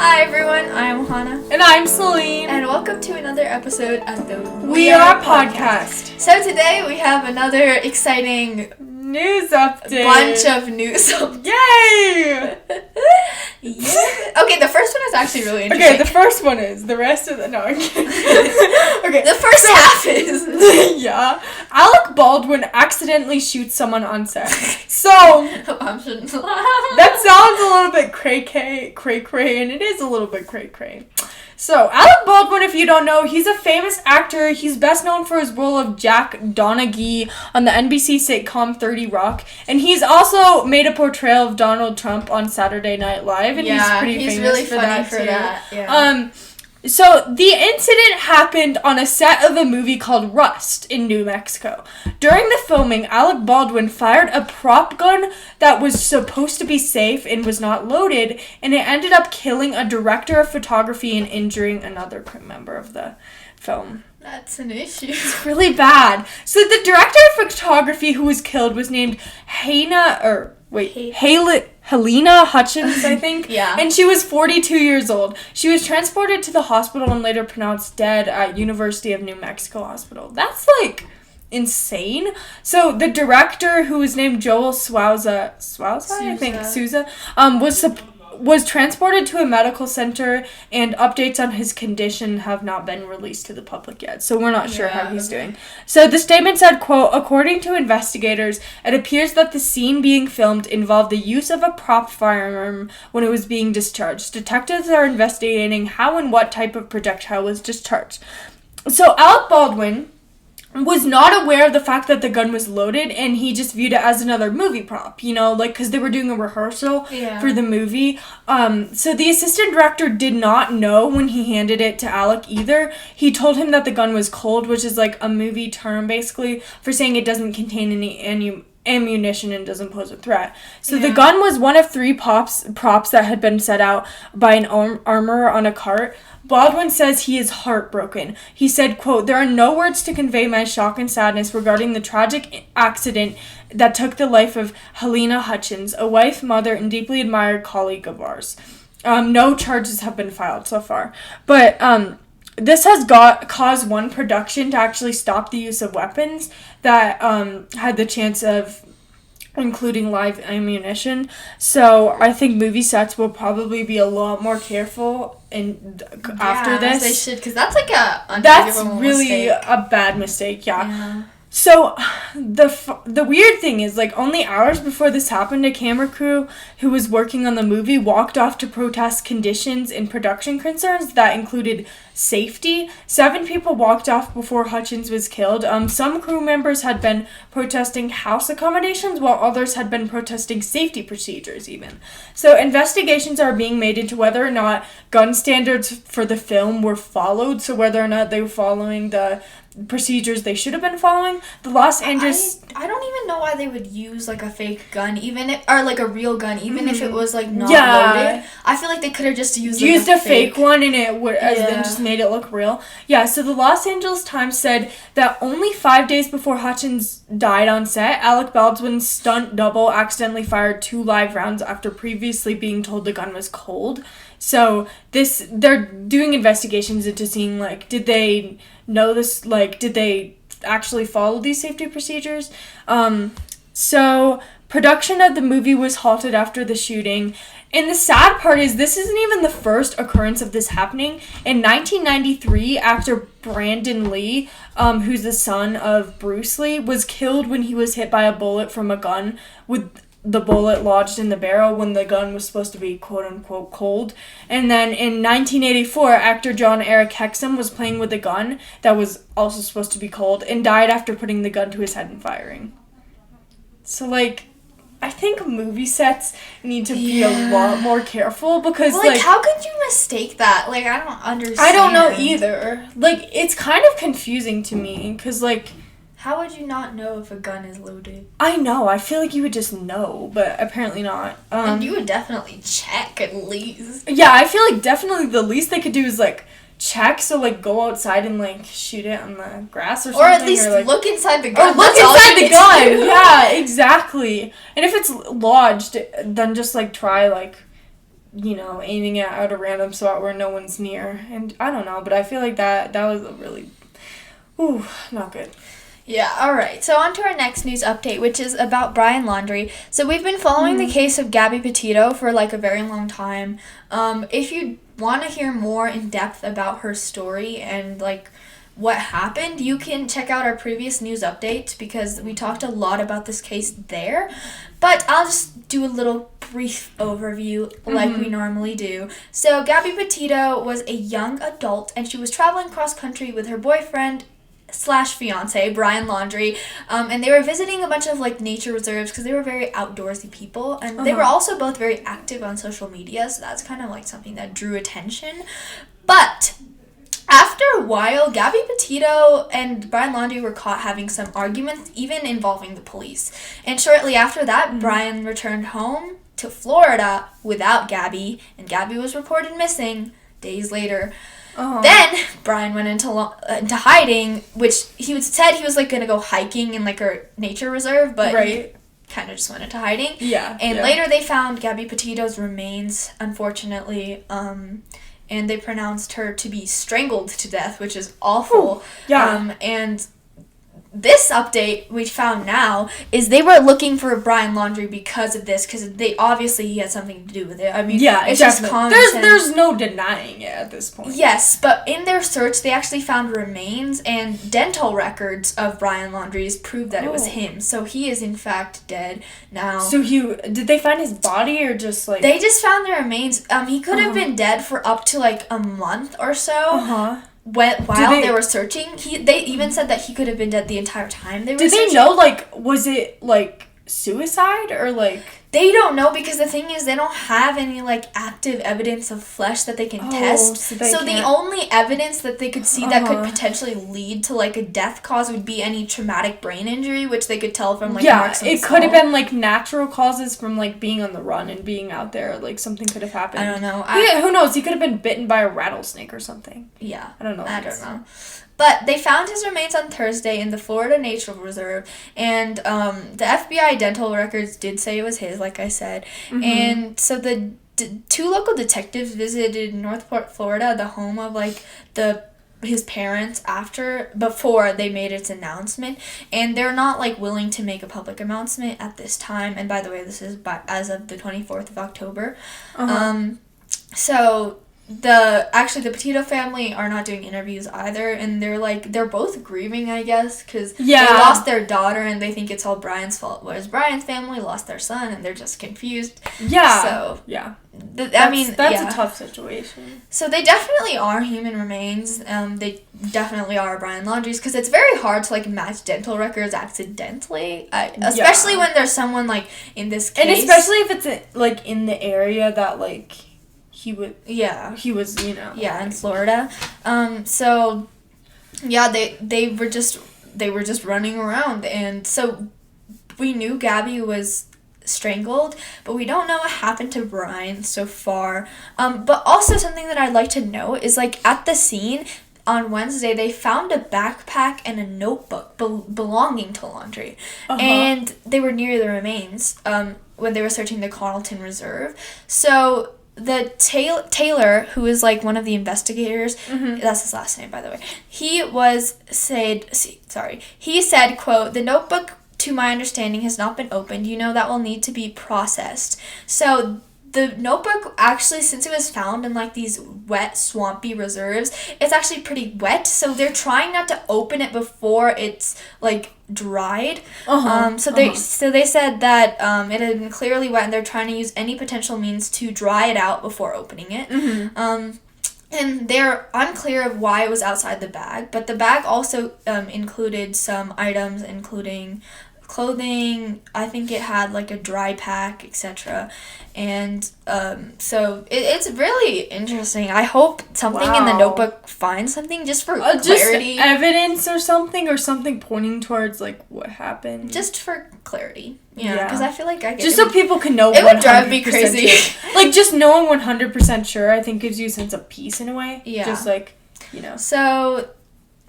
Hi everyone, I'm Hannah. And I'm Celine. And welcome to another episode of the We Are podcast. So today we have another exciting news update. Bunch of news updates. Yay! Yeah. Okay, the first one is actually really interesting. Okay, the first one is. The rest of the... No, I'm kidding. Okay. The first half is... Yeah. Alec Baldwin accidentally shoots someone on set. So... that sounds a little bit cray-cray, and it is a little bit cray-cray. So, Alec Baldwin, if you don't know, he's a famous actor. He's best known for his role of Jack Donaghy on the NBC sitcom 30 Rock. And he's also made a portrayal of Donald Trump on Saturday Night Live. And he's pretty famous really for funny that, for too. that. Yeah. So, the incident happened on a set of a movie called Rust in New Mexico. During the filming, Alec Baldwin fired a prop gun that was supposed to be safe and was not loaded, and it ended up killing a director of photography and injuring another crew member of the film. That's an issue. It's really bad. So, the director of photography who was killed was named Helena Hutchins, I think. Yeah. And she was 42 years old. She was transported to the hospital and later pronounced dead at University of New Mexico Hospital. That's, insane. So, the director, who was named Joel Souza, was transported to a medical center, and updates on his condition have not been released to the public yet, so we're not sure how he's doing. So the statement said, quote, according to investigators, it appears that the scene being filmed involved the use of a prop firearm when it was being discharged. Detectives are investigating how and what type of projectile was discharged. So Alec Baldwin was not aware of the fact that the gun was loaded, and he just viewed it as another movie prop, because they were doing a rehearsal for the movie. So the assistant director did not know when he handed it to Alec either. He told him that the gun was cold, which is a movie term basically for saying it doesn't contain any ammunition and doesn't pose a threat. So the gun was one of three props that had been set out by an armorer on a cart. Baldwin says he is heartbroken. He said, quote, there are no words to convey my shock and sadness regarding the tragic accident that took the life of Helena Hutchins, a wife, mother, and deeply admired colleague of ours. No charges have been filed so far. But this has caused one production to actually stop the use of weapons that had the chance of including live ammunition. So I think movie sets will probably be a lot more careful after this. They should, because that's that's really a bad mistake. Yeah. So, the weird thing is, only hours before this happened, a camera crew who was working on the movie walked off to protest conditions and production concerns that included safety. 7 people walked off before Hutchins was killed. Some crew members had been protesting house accommodations, while others had been protesting safety procedures, even. So, investigations are being made into whether or not gun standards for the film were followed, so whether or not they were following the procedures they should have been following. The Los Angeles... I don't even know why they would use, a fake gun, or a real gun, even if it was, not loaded. I feel like they could have just used a fake one, and it would then just made it look real. Yeah, so the Los Angeles Times said that only 5 days before Hutchins died on set, Alec Baldwin's stunt double accidentally fired 2 live rounds after previously being told the gun was cold. So they're doing investigations into seeing, did they know this, did they actually follow these safety procedures? So production of the movie was halted after the shooting. And the sad part is this isn't even the first occurrence of this happening. In 1993, actor Brandon Lee, who's the son of Bruce Lee, was killed when he was hit by a bullet from a gun with the bullet lodged in the barrel when the gun was supposed to be quote-unquote cold. And then in 1984, actor John Eric Hexum was playing with a gun that was also supposed to be cold and died after putting the gun to his head and firing. So, I think movie sets need to be a lot more careful because, how could you mistake that? I don't understand. I don't know either. It's kind of confusing to me because, how would you not know if a gun is loaded? I know. I feel like you would just know, but apparently not. And you would definitely check at least. Yeah, I feel like definitely the least they could do is, check, so, go outside and, shoot it on the grass or something. Or at least look inside the gun. Or look inside the gun! Yeah, exactly. And if it's lodged, then just, try, aiming it at a random spot where no one's near. And I don't know, but I feel like that was a really, not good. Yeah, alright. So on to our next news update, which is about Brian Laundrie. So we've been following the case of Gabby Petito for like a very long time. If you want to hear more in depth about her story and like what happened, you can check out our previous news update because we talked a lot about this case there. But I'll just do a little brief overview like we normally do. So Gabby Petito was a young adult and she was traveling cross country with her boyfriend / fiance Brian Laundrie, and they were visiting a bunch of like nature reserves because they were very outdoorsy people, and they were also both very active on social media, so that's kind of like something that drew attention. But after a while, Gabby Petito and Brian Laundrie were caught having some arguments, even involving the police. And shortly after that, Brian returned home to Florida without Gabby, and Gabby was reported missing days later. Then Brian went into hiding, which said he was like gonna go hiking in like a nature reserve, but he kind of just went into hiding. And later they found Gabby Petito's remains, unfortunately, and they pronounced her to be strangled to death, which is awful. And this update we found now is they were looking for Brian Laundrie because of this, because he had something to do with it. I mean, it's just common sense. There's no denying it at this point. Yes, but in their search, they actually found remains and dental records of Brian Laundrie's proved that it was him. So he is in fact dead now. So did they find his body or just like? They just found the remains. He could have been dead for up to like a month or so. While they were searching, they even said that he could have been dead the entire time they were searching. Did they know, like, was it, like, suicide or, like... They don't know because the thing is they don't have any, like, active evidence of flesh that they can test. So the only evidence that they could see that could potentially lead to, like, a death cause would be any traumatic brain injury, which they could tell from, like, marks on the skull. Could have been, like, natural causes from, like, being on the run and being out there. Like, something could have happened. I don't know. Who knows? He could have been bitten by a rattlesnake or something. Yeah. I don't know. But they found his remains on Thursday in the Florida Nature Reserve, and the FBI dental records did say it was his, like I said. And so the two local detectives visited Northport, Florida, the home of like his parents before they made its announcement, and they're not like willing to make a public announcement at this time. And by the way, this is as of the 24th of October. So the Petito family are not doing interviews either, and they're both grieving, I guess, because they lost their daughter and they think it's all Brian's fault, whereas Brian's family lost their son and they're just confused. That's a tough situation. So they definitely are human remains. They definitely are Brian Laundrie's, because it's very hard to like match dental records accidentally, especially when there's someone like in this case, and especially if it's like in the area that like he was, in Florida. They were just running around, and so we knew Gabby was strangled, but we don't know what happened to Brian so far. But also something that I'd like to know is like at the scene on Wednesday, they found a backpack and a notebook belonging to Laundrie, and they were near the remains when they were searching the Carlton Reserve. So the Taylor, who is like one of the investigators, that's his last name, by the way, he said, quote, "The notebook, to my understanding, has not been opened. That will need to be processed." So the notebook, actually, since it was found in like these wet, swampy reserves, it's actually pretty wet, so they're trying not to open it before it's like dried. So they said that it had been clearly wet, and they're trying to use any potential means to dry it out before opening it. And they're unclear of why it was outside the bag, but the bag also included some items, including clothing. I think it had like a dry pack, etc. And so it's really interesting. I hope something in the notebook finds something just for clarity. Just evidence or something pointing towards like what happened. Just for clarity. Because I feel like just so people can know. It would drive me crazy. Like just knowing 100% sure, I think gives you a sense of peace in a way. Yeah. Just like, So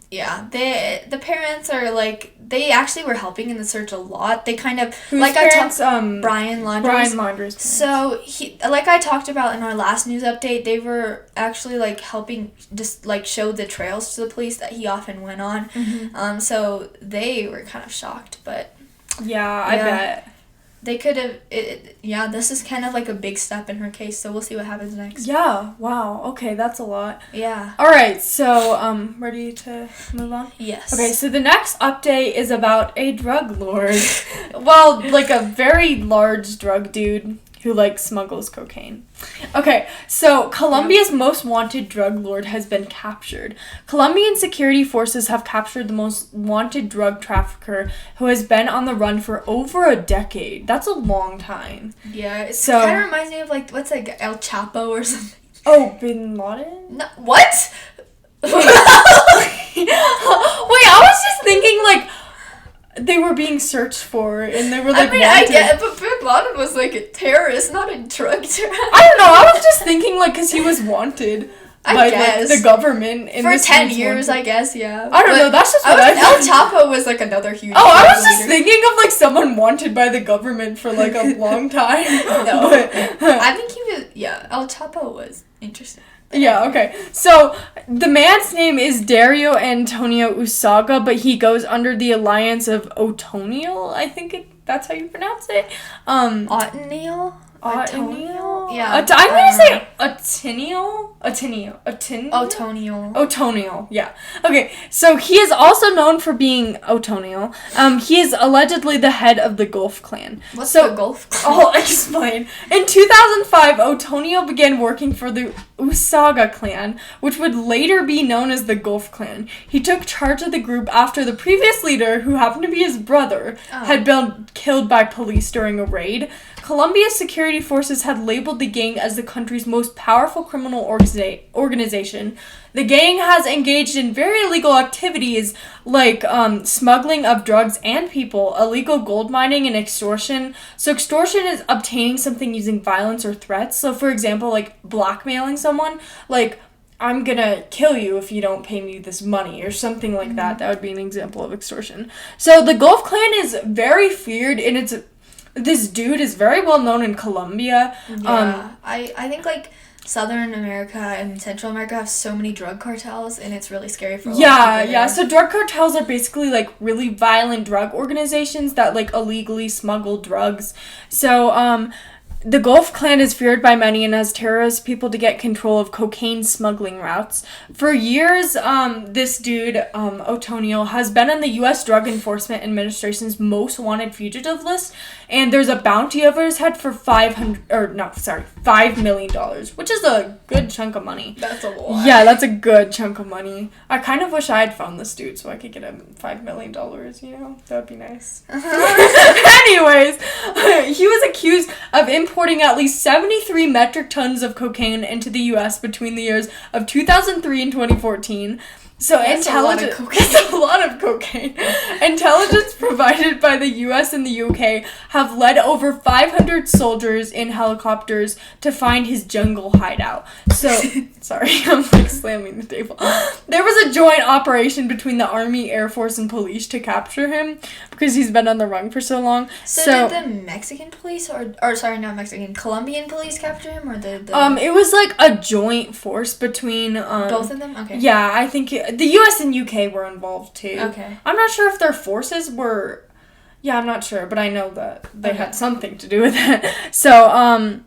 Yeah, the parents are like, they actually were helping in the search a lot. They kind of Whose like parents, I talked Brian Laundrie's parents. So he, like I talked about in our last news update, they were actually like helping just like show the trails to the police that he often went on. Mm-hmm. So they were kind of shocked, but yeah, I bet. They could have, this is kind of like a big step in her case, so we'll see what happens next. Yeah, wow, okay, that's a lot. Yeah. Alright, so, ready to move on? Yes. Okay, so the next update is about a drug lord. Well, like a very large drug dude who, like, smuggles cocaine. Okay, so Colombia's most wanted drug lord has been captured. Colombian security forces have captured the most wanted drug trafficker who has been on the run for over a decade. That's a long time. Yeah, it kind of reminds me of, like, what's like El Chapo or something. Oh, Bin Laden? No, what? Wait, I was just thinking, like, they were being searched for, and they were like. I wanted. get it, but Bin Laden was like a terrorist, not a drug terrorist. I don't know. I was just thinking like because he was wanted by guess. Like, the government for 10 years. I guess, yeah. I don't know. That's just what El Chapo was like another huge. Oh, I was just thinking of like someone wanted by the government for like a long time. No, I think he was. Yeah, El Chapo was interesting. Yeah, okay. So, the man's name is Dario Antonio Usaga, but he goes under the alliance of Otonio, I think that's how you pronounce it. Otonio? Yeah. I'm gonna say Otonio. Otonio, yeah. Okay, so he is also known for being Otonio. He is allegedly the head of the Gulf Clan. What's the Gulf Clan? I'll explain. In 2005, Otonio began working for the Usaga clan, which would later be known as the Gulf Clan. He took charge of the group after the previous leader, who happened to be his brother, had been killed by police during a raid. Colombia's security forces had labeled the gang as the country's most powerful criminal organization. The gang has engaged in very illegal activities like smuggling of drugs and people, illegal gold mining, and extortion. So extortion is obtaining something using violence or threats. So for example, like blackmailing someone, like I'm gonna kill you if you don't pay me this money or something like that. That would be an example of extortion. So the Gulf Clan is very feared, and this dude is very well known in Colombia. Yeah, I think like Southern America and Central America have so many drug cartels, and it's really scary for a lot of people there. So drug cartels are basically like really violent drug organizations that like illegally smuggle drugs. So the Gulf Clan is feared by many and has terrorized people to get control of cocaine smuggling routes. For years, this dude, Otonio, has been on the U.S. Drug Enforcement Administration's most wanted fugitive list, and there's a bounty over his head for $5 million, which is a good chunk of money. That's a lot. Yeah, that's a good chunk of money. I kind of wish I had found this dude so I could get him $5 million, you know? That would be nice. Anyways, he was accused of importing at least 73 metric tons of cocaine into the U.S. between the years of 2003 and 2014. So that's a lot of cocaine. Intelligence provided by the US and the UK have led over 500 soldiers in helicopters to find his jungle hideout. So, sorry, I'm like slamming the table. There was a joint operation between the Army, Air Force, and police to capture him because he's been on the run for so long. So did the Mexican police Colombian police capture him, or the it was like a joint force between both of them? Okay. Yeah, I think the US and UK were involved too. Okay. I'm not sure if their forces were. Yeah, I'm not sure, but I know that they had something to do with it. So,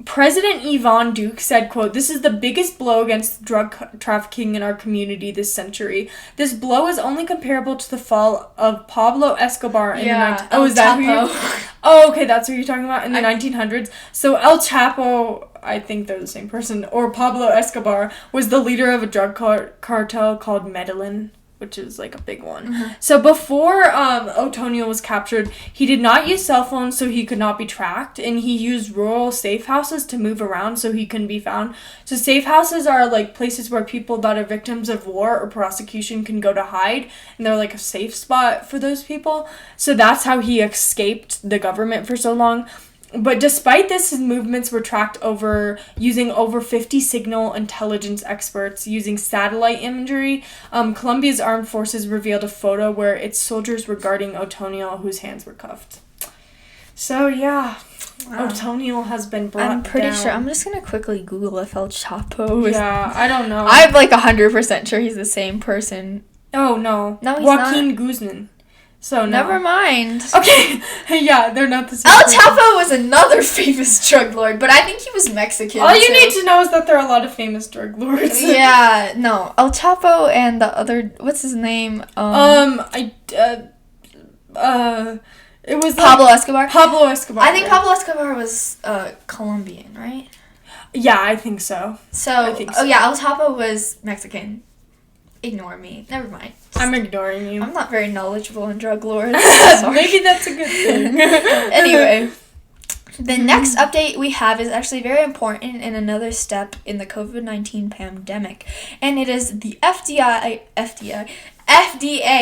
President Yvonne Duke said, quote, "This is the biggest blow against drug trafficking in our community this century. This blow is only comparable to the fall of Pablo Escobar in the is that who you... Oh, okay, that's what you're talking about, in the 1900s. So El Chapo, I think they're the same person, or Pablo Escobar, was the leader of a drug cartel called Medellin, which is like a big one. Mm-hmm. So before Otonio was captured, he did not use cell phones so he could not be tracked, and he used rural safe houses to move around so he couldn't be found. So safe houses are like places where people that are victims of war or prosecution can go to hide, and they're like a safe spot for those people. So that's how he escaped the government for so long. But despite this, his movements were tracked using over 50 signal intelligence experts using satellite imagery. Colombia's armed forces revealed a photo where its soldiers were guarding Otonio, whose hands were cuffed. So, yeah. Wow. Otonio has been brought down. I'm pretty sure. I'm just going to quickly Google if El Chapo was... Yeah, I don't know. I'm, 100% sure he's the same person. Oh, no. No, he's Joaquin not. Guzman. So, no. Never mind. Okay. Yeah, they're not the same El person. Chapo was another famous drug lord, but I think he was Mexican. All you need to know is that there are a lot of famous drug lords. Yeah, no. El Chapo and the other... What's his name? It was Pablo Escobar? Pablo Escobar. I think Pablo Escobar was Colombian, right? Yeah, I think so. I think so. Oh, yeah, El Chapo was Mexican. Ignore me. Never mind. I'm ignoring you. I'm not very knowledgeable in drug lore. Maybe that's a good thing. Anyway, the next update we have is actually very important and another step in the COVID-19 pandemic. And it is the FDA,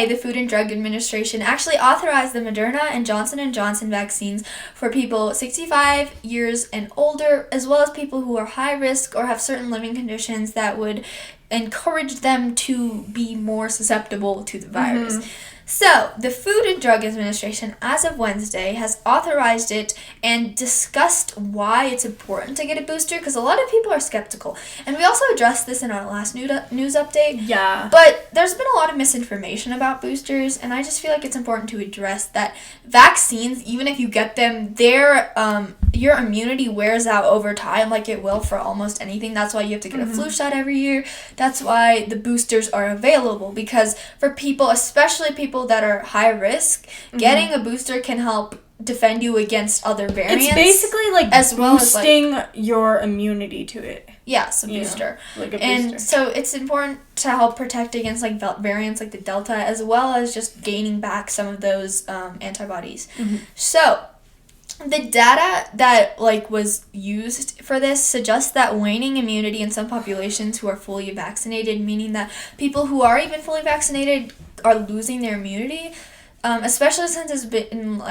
the Food and Drug Administration, actually authorized the Moderna and Johnson & Johnson vaccines for people 65 years and older, as well as people who are high risk or have certain living conditions that would encourage them to be more susceptible to the virus. Mm-hmm. So, the Food and Drug Administration, as of Wednesday, has authorized it and discussed why it's important to get a booster, because a lot of people are skeptical. And we also addressed this in our last news update. Yeah. But there's been a lot of misinformation about boosters, and I just feel like it's important to address that vaccines, even if you get them, your immunity wears out over time, like it will for almost anything. That's why you have to get a flu shot every year. That's why the boosters are available, because for people, especially people that are high risk, getting a booster can help defend you against other variants. It's basically like as boosting your immunity to it. Yes, a booster. Like a booster. And so it's important to help protect against variants like the Delta, as well as just gaining back some of those antibodies. Mm-hmm. So the data that was used for this suggests that waning immunity in some populations who are fully vaccinated, meaning that people who are even fully vaccinated are losing their immunity, especially since it's been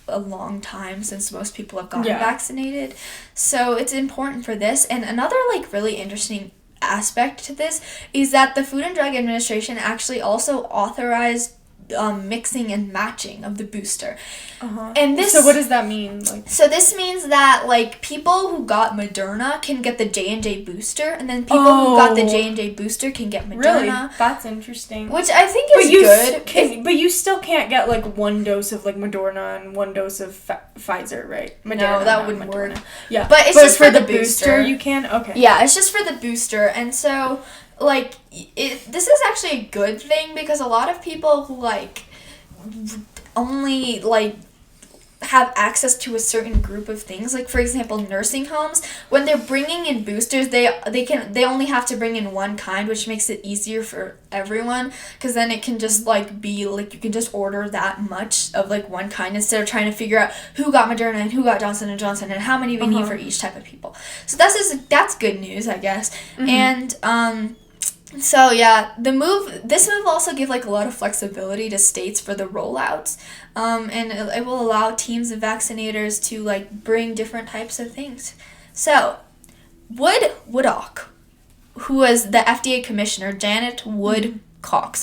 a long time since most people have gotten vaccinated. So it's important for this. And another really interesting aspect to this is that the Food and Drug Administration actually also authorized mixing and matching of the booster. And this, so what does that mean? So this means that people who got Moderna can get the J&J booster, and then people who got the J&J booster can get Moderna. Really? That's interesting. Which I think is good. But you still can't get one dose of Moderna and one dose of Pfizer, right? Moderna, no, that wouldn't work. Yeah, but it's just for the booster. You can. Okay. Yeah, it's just for the booster, and so this is actually a good thing, because a lot of people who only have access to a certain group of things, for example nursing homes, when they're bringing in boosters, they only have to bring in one kind, which makes it easier for everyone, because then it can just be you can just order that much of one kind instead of trying to figure out who got Moderna and who got Johnson & Johnson and how many we need for each type of people. So that's good news, I guess. And so yeah, this move also gives a lot of flexibility to states for the rollouts, and it will allow teams of vaccinators to bring different types of things. So Woodcock, who was the FDA commissioner, Janet Woodcock,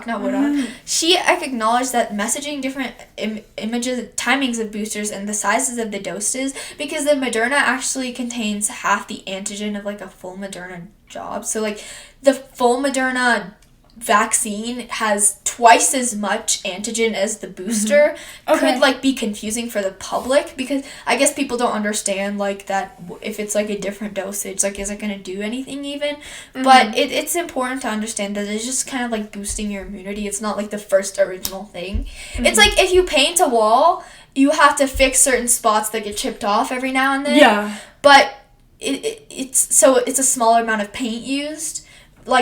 not Woodcock. She acknowledged that messaging different images, timings of boosters, and the sizes of the doses, because the Moderna actually contains half the antigen of a full Moderna job. So the full Moderna vaccine has twice as much antigen as the booster. Could be confusing for the public, because I guess people don't understand that if it's a different dosage, is it going to do anything even? But it's important to understand that it's just kind of boosting your immunity. It's not the first original thing. It's if you paint a wall, you have to fix certain spots that get chipped off every now and then. Yeah. But it's a smaller amount of paint used.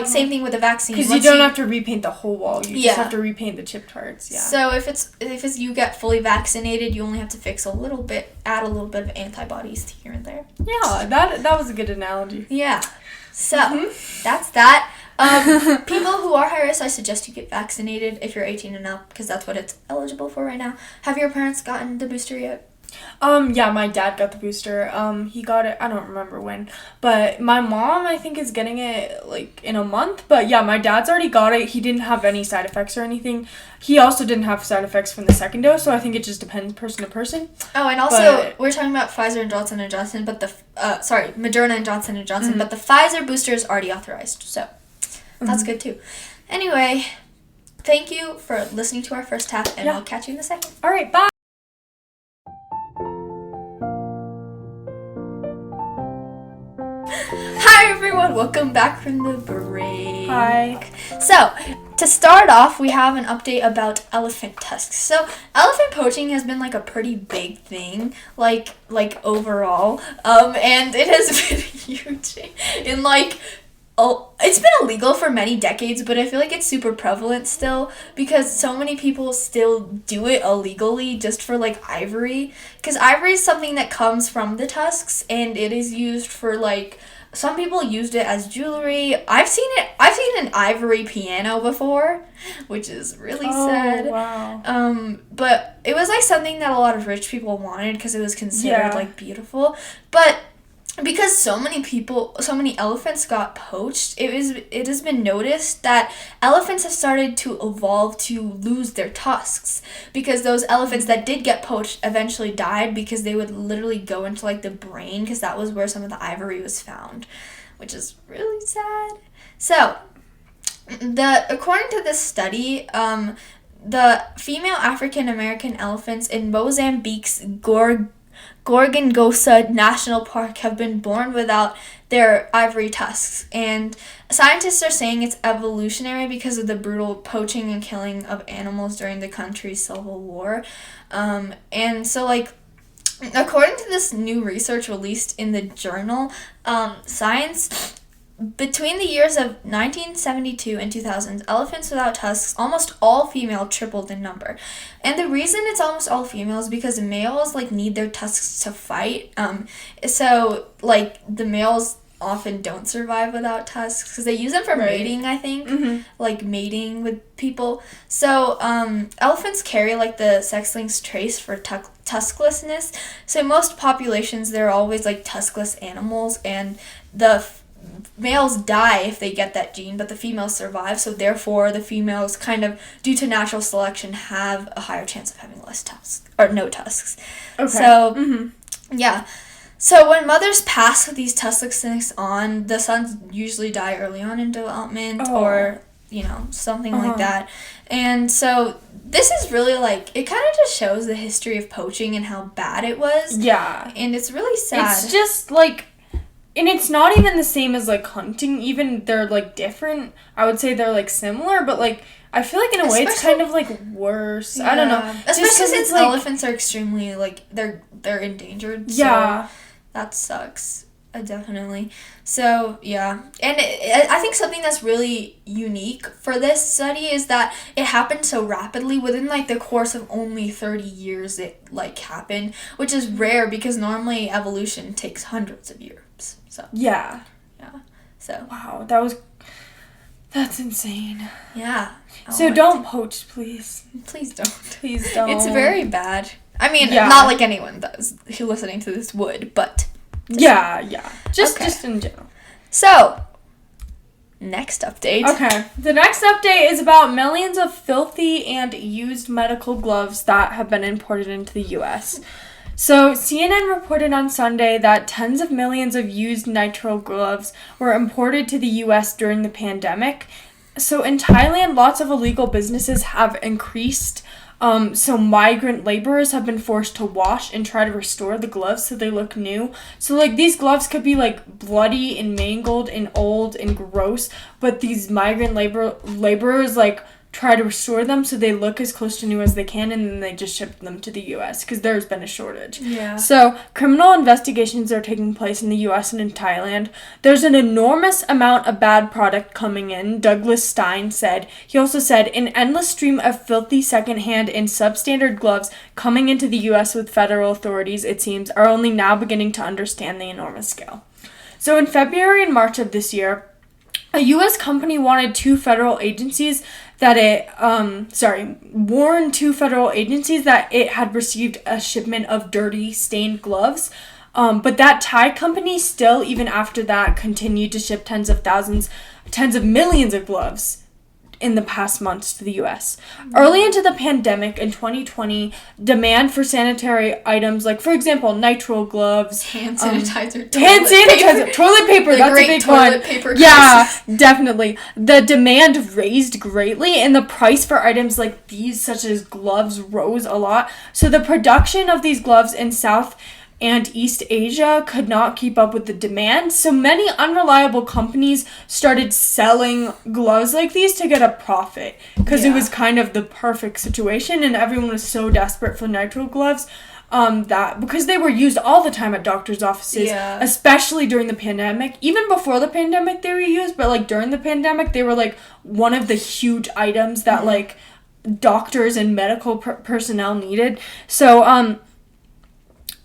Same thing with the vaccine. Because you don't have to repaint the whole wall. You just have to repaint the chipped parts. Yeah. So if you get fully vaccinated, you only have to fix add a little bit of antibodies here and there. Yeah, that was a good analogy. Yeah. So that's that. People who are high risk, I suggest you get vaccinated if you're 18 and up, because that's what it's eligible for right now. Have your parents gotten the booster yet? Yeah, my dad got the booster. He got it, I don't remember when, but my mom, I think, is getting it, like, in a month. But yeah, my dad's already got it. He didn't have any side effects or anything. He also didn't have side effects from the second dose, so I think it just depends person to person. Oh, and also, we're talking about Pfizer and Johnson & Johnson, but Moderna and Johnson & Johnson, but the Pfizer booster is already authorized, so that's good too. Anyway, thank you for listening to our first half, and we'll catch you in the second. All right, bye. Hi everyone, welcome back from the break. Hi. So, to start off, we have an update about elephant tusks. So, elephant poaching has been like a pretty big thing, like overall, and it has been huge in it's been illegal for many decades, but I feel like it's super prevalent still because so many people still do it illegally just for like ivory. Because ivory is something that comes from the tusks, and it is used for like, some people used it as jewelry. I've seen an ivory piano before, which is really sad. Wow. But it was like something that a lot of rich people wanted because it was considered like beautiful. But because so many elephants got poached, it has been noticed that elephants have started to evolve to lose their tusks, because those elephants that did get poached eventually died because they would literally go into like the brain, because that was where some of the ivory was found, which is really sad. So, according to this study, the female African American elephants in Mozambique's Gorongosa National Park have been born without their ivory tusks, and scientists are saying it's evolutionary because of the brutal poaching and killing of animals during the country's civil war. And so, like, according to this new research released in the journal Science, between the years of 1972 and 2000, elephants without tusks, almost all female, tripled in number. And the reason it's almost all female is because males like need their tusks to fight. So like the males often don't survive without tusks because they use them for mating, I think, like mating with people. So elephants carry like the sex-linked trace for tusklessness. So in most populations, they're always like tuskless animals, and the males die if they get that gene, but the females survive, so therefore the females, kind of due to natural selection, have a higher chance of having less tusks, or no tusks. Okay. So, yeah. So when mothers pass these tusklessness on, the sons usually die early on in development, or, you know, something like that. And so this is really, like, it kind of just shows the history of poaching and how bad it was. Yeah. And it's really sad. It's just, like, and it's not even the same as, like, hunting. Even they're, like, different. I would say they're, like, similar, but, like, I feel like in a way it's kind of, like, worse. Yeah. I don't know. Especially since like, elephants are extremely, like, they're endangered. Yeah. So that sucks. Definitely. So, yeah. And I think something that's really unique for this study is that it happened so rapidly. Within, like, the course of only 30 years it, like, happened, which is rare because normally evolution takes hundreds of years. So yeah. So wow, that's insane. Yeah. So don't poach, please. Please don't. Please don't. It's very bad. I mean, not like anyone that's listening to this would, but yeah. Just in general. So next update. Okay. The next update is about millions of filthy and used medical gloves that have been imported into the U.S. So, CNN reported on Sunday that tens of millions of used nitrile gloves were imported to the U.S. during the pandemic. So, in Thailand, lots of illegal businesses have increased. So, migrant laborers have been forced to wash and try to restore the gloves so they look new. So, like, these gloves could be, like, bloody and mangled and old and gross, but these migrant laborers, like, try to restore them so they look as close to new as they can, and then they just ship them to the U.S. because there's been a shortage. Yeah. So criminal investigations are taking place in the U.S. and in Thailand. There's an enormous amount of bad product coming in, Douglas Stein said. He also said, an endless stream of filthy secondhand and substandard gloves coming into the U.S. with federal authorities, it seems, are only now beginning to understand the enormous scale. So in February and March of this year, a U.S. company wanted two federal agencies that warned two federal agencies that it had received a shipment of dirty, stained gloves. But that Thai company still, even after that, continued to ship tens of millions of gloves in the past months to the U.S. Early into the pandemic in 2020, demand for sanitary items like, for example, nitrile gloves, hand sanitizer, toilet paper, that's a big one. Paper yeah, definitely. The demand raised greatly, and the price for items like these, such as gloves, rose a lot. So the production of these gloves in South and East Asia could not keep up with the demand, so many unreliable companies started selling gloves like these to get a profit, because it was kind of the perfect situation, and everyone was so desperate for nitrile gloves that because they were used all the time at doctors' offices, especially during the pandemic. Even before the pandemic they were used, but like during the pandemic they were like one of the huge items that like doctors and medical personnel needed. So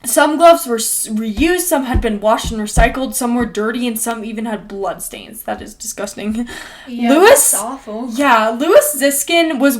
some gloves were reused, some had been washed and recycled, some were dirty, and some even had blood stains. That is disgusting. Yeah, that's awful. Yeah, Louis Ziskin was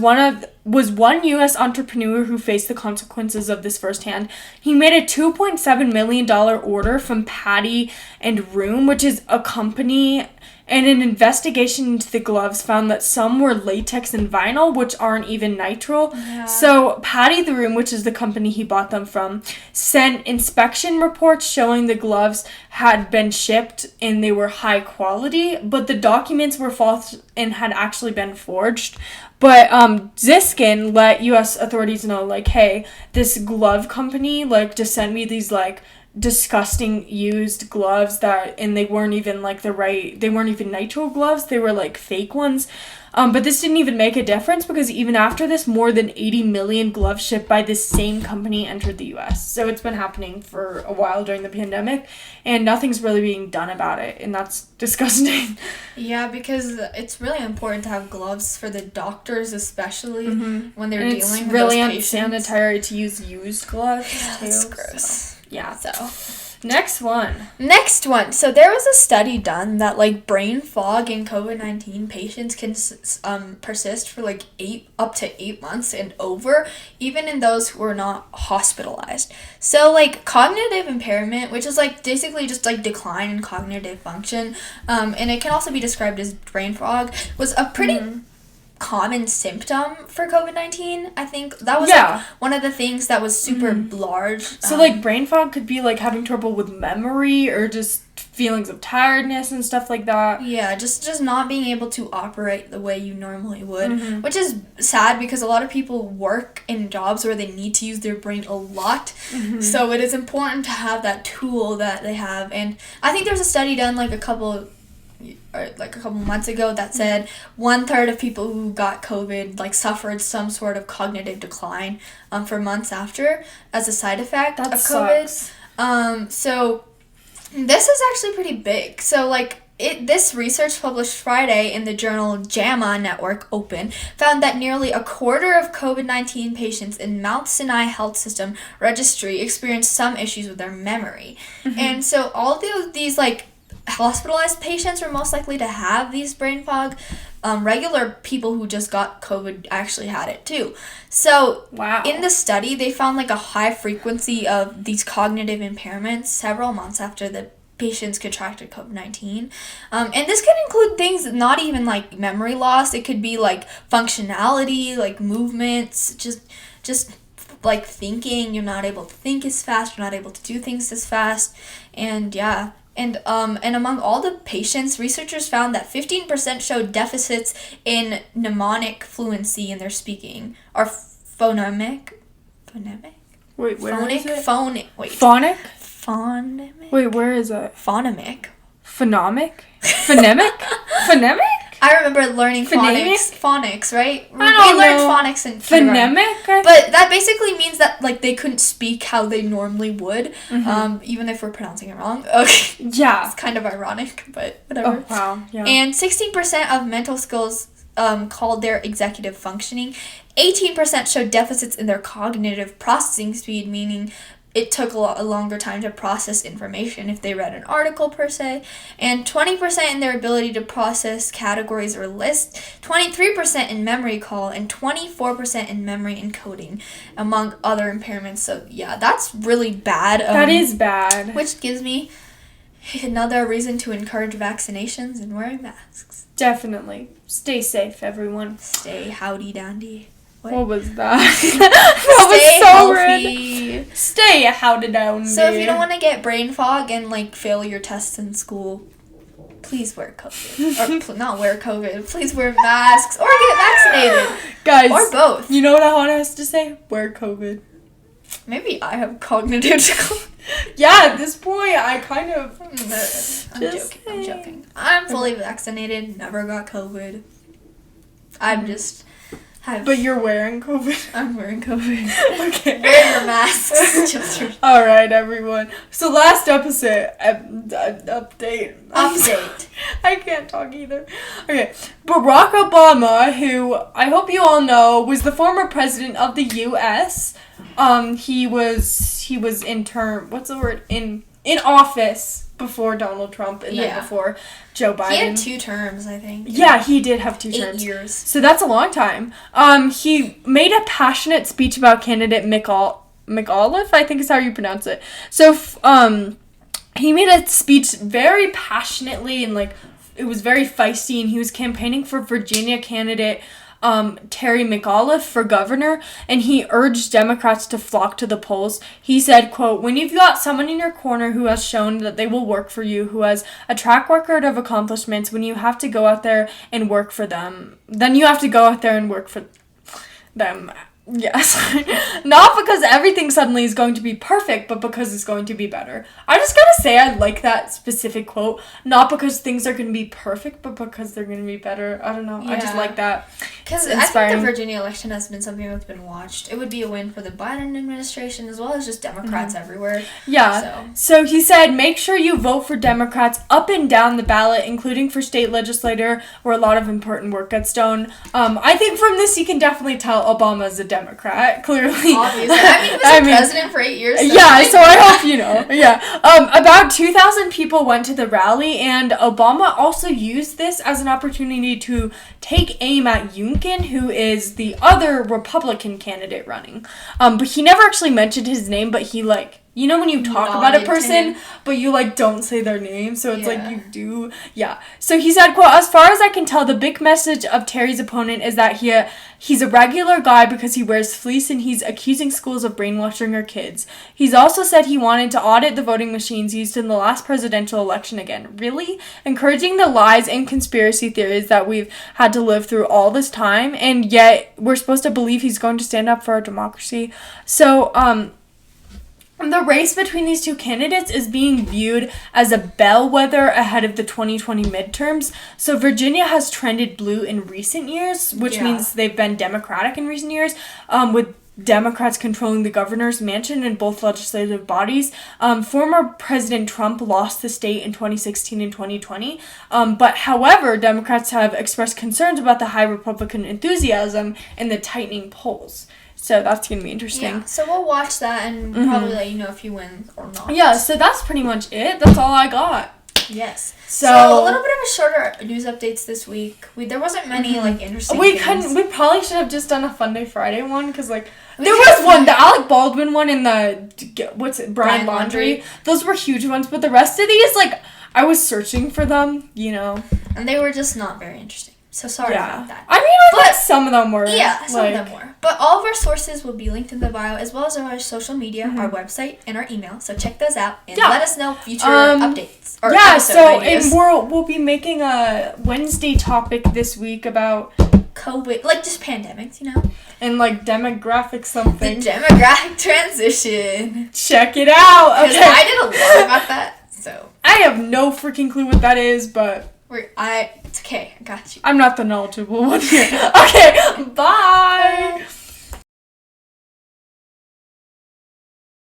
one U.S. entrepreneur who faced the consequences of this firsthand. He made a $2.7 million order from Patty and Room, which is a company, and an investigation into the gloves found that some were latex and vinyl, which aren't even nitrile. Yeah. So Patty the Room, which is the company he bought them from, sent inspection reports showing the gloves had been shipped and they were high quality, but the documents were false and had actually been forged. But Ziskin let U.S. authorities know, like, hey, this glove company, like, just sent me these, like, disgusting used gloves and they weren't even like they weren't even nitrile gloves, they were like fake ones. But this didn't even make a difference, because even after this, more than 80 million gloves shipped by this same company entered the US. So it's been happening for a while during the pandemic, and nothing's really being done about it, and that's disgusting. Yeah, because it's really important to have gloves for the doctors, especially when they're dealing with really those patients. Unsanitary to use used gloves. Yeah, that's gross. So, yeah. So Next one. So there was a study done that like brain fog in COVID-19 patients can persist for like up to 8 months and over, even in those who are not hospitalized. So like cognitive impairment, which is like basically just like decline in cognitive function, and it can also be described as brain fog, was a pretty common symptom for COVID-19. I think that was like one of the things that was super large. So like brain fog could be like having trouble with memory or just feelings of tiredness and stuff like that. Yeah, just not being able to operate the way you normally would, which is sad because a lot of people work in jobs where they need to use their brain a lot. So it is important to have that tool that they have. And I think there's a study done like a couple months ago that said 1/3 of people who got COVID like suffered some sort of cognitive decline for months after as a side effect of COVID. So this is actually pretty big. So like this research published Friday in the journal JAMA Network Open found that nearly a quarter of COVID-19 patients in Mount Sinai Health System registry experienced some issues with their memory. And so all these like hospitalized patients were most likely to have these brain fog. Regular people who just got COVID actually had it too. So in the study, they found like a high frequency of these cognitive impairments several months after the patients contracted COVID-19. And this can include things not even like memory loss. It could be like functionality, like movements, just like thinking. You're not able to think as fast. You're not able to do things as fast. And And among all the patients, researchers found that 15% showed deficits in mnemonic fluency in their speaking, or phonemic. Wait, where is it? Phonic. Wait, where is it? Phonemic. Phonemic? Phonemic? I remember learning phonics, right? We learned phonics in phonemic, but that basically means that like they couldn't speak how they normally would, even if we're pronouncing it wrong. Okay. Yeah, it's kind of ironic, but whatever. Oh wow, yeah. And 16% of mental skills called their executive functioning. 18% showed deficits in their cognitive processing speed, meaning it took a longer time to process information if they read an article per se, and 20% in their ability to process categories or lists, 23% in memory call, and 24% in memory encoding, among other impairments. So yeah, that's really bad. That is bad. Which gives me another reason to encourage vaccinations and wearing masks. Definitely. Stay safe, everyone. Stay howdy dandy. What was that? That Stay was so healthy. Rude. Stay howdy down. So if you don't want to get brain fog and like fail your tests in school, please wear COVID. Or not wear COVID. Please wear masks or get vaccinated. Guys. Or both. You know what Ahana has to say? Wear COVID. Maybe I have cognitive decline. Yeah, at this point, I kind of... I'm joking. I'm fully vaccinated. Never got COVID. I'm just... But you're wearing COVID? I'm wearing COVID. Okay. Wear your masks. Alright, everyone. So last episode... Update. I can't talk either. Okay. Barack Obama, who I hope you all know, was the former president of the U.S., he was in office before Donald Trump and then before Joe Biden. He had 2 terms, I think. Yeah, he did have 2 terms. 8 years. So that's a long time. He made a passionate speech about candidate McAuliffe, I think is how you pronounce it. So, he made a speech very passionately and, like, it was very feisty, and he was campaigning for Virginia candidate Terry McAuliffe for governor, and he urged Democrats to flock to the polls. He said, quote, "When you've got someone in your corner who has shown that they will work for you, who has a track record of accomplishments, when you have to go out there and work for them, then you have to go out there and work for them." Yes. Not because everything suddenly is going to be perfect, but because it's going to be better. I just gotta say I like that specific quote. Not because things are going to be perfect, but because they're going to be better. I don't know. Yeah. I just like that. Because I think the Virginia election has been something that's been watched. It would be a win for the Biden administration as well as just Democrats everywhere. Yeah. So he said, make sure you vote for Democrats up and down the ballot, including for state legislature, where a lot of important work gets done. I think from this you can definitely tell Obama's a Democrat, clearly. Obviously. I mean, he was president for 8 years. So yeah, so I hope you know. Yeah. About 2,000 people went to the rally, and Obama also used this as an opportunity to take aim at Youngkin, who is the other Republican candidate running. But he never actually mentioned his name, but he, like, you know when you talk about a person, but you, like, don't say their name, so it's like you do. Yeah. So he said, quote, "As far as I can tell, the big message of Terry's opponent is that he's a regular guy because he wears fleece and he's accusing schools of brainwashing our kids. He's also said he wanted to audit the voting machines used in the last presidential election again. Really? Encouraging the lies and conspiracy theories that we've had to live through all this time, and yet we're supposed to believe he's going to stand up for our democracy." So, the race between these two candidates is being viewed as a bellwether ahead of the 2020 midterms. So Virginia has trended blue in recent years, which means they've been Democratic in recent years, with Democrats controlling the governor's mansion in both legislative bodies. Former President Trump lost the state in 2016 and 2020. But however, Democrats have expressed concerns about the high Republican enthusiasm and the tightening polls. So that's going to be interesting. Yeah, so we'll watch that and probably let you know if you win or not. Yeah, so that's pretty much it. That's all I got. Yes. So a little bit of a shorter news updates this week. There wasn't many, like, interesting things. We probably should have just done a Fun Day Friday one, because, like, there was one, the Alec Baldwin one and the, Brian Laundrie. Those were huge ones, but the rest of these, like, I was searching for them, you know. And they were just not very interesting. So sorry about that. I mean, but some of them were. Yeah, some of them were. But all of our sources will be linked in the bio, as well as our social media, our website, and our email. So check those out and let us know future updates. Or and we'll be making a Wednesday topic this week about COVID, like just pandemics, you know? And like demographic something. The demographic transition. Check it out. Because I did a lot about that, so. I have no freaking clue what that is, but. It's okay, I got you. I'm not the knowledgeable one here. Okay, bye!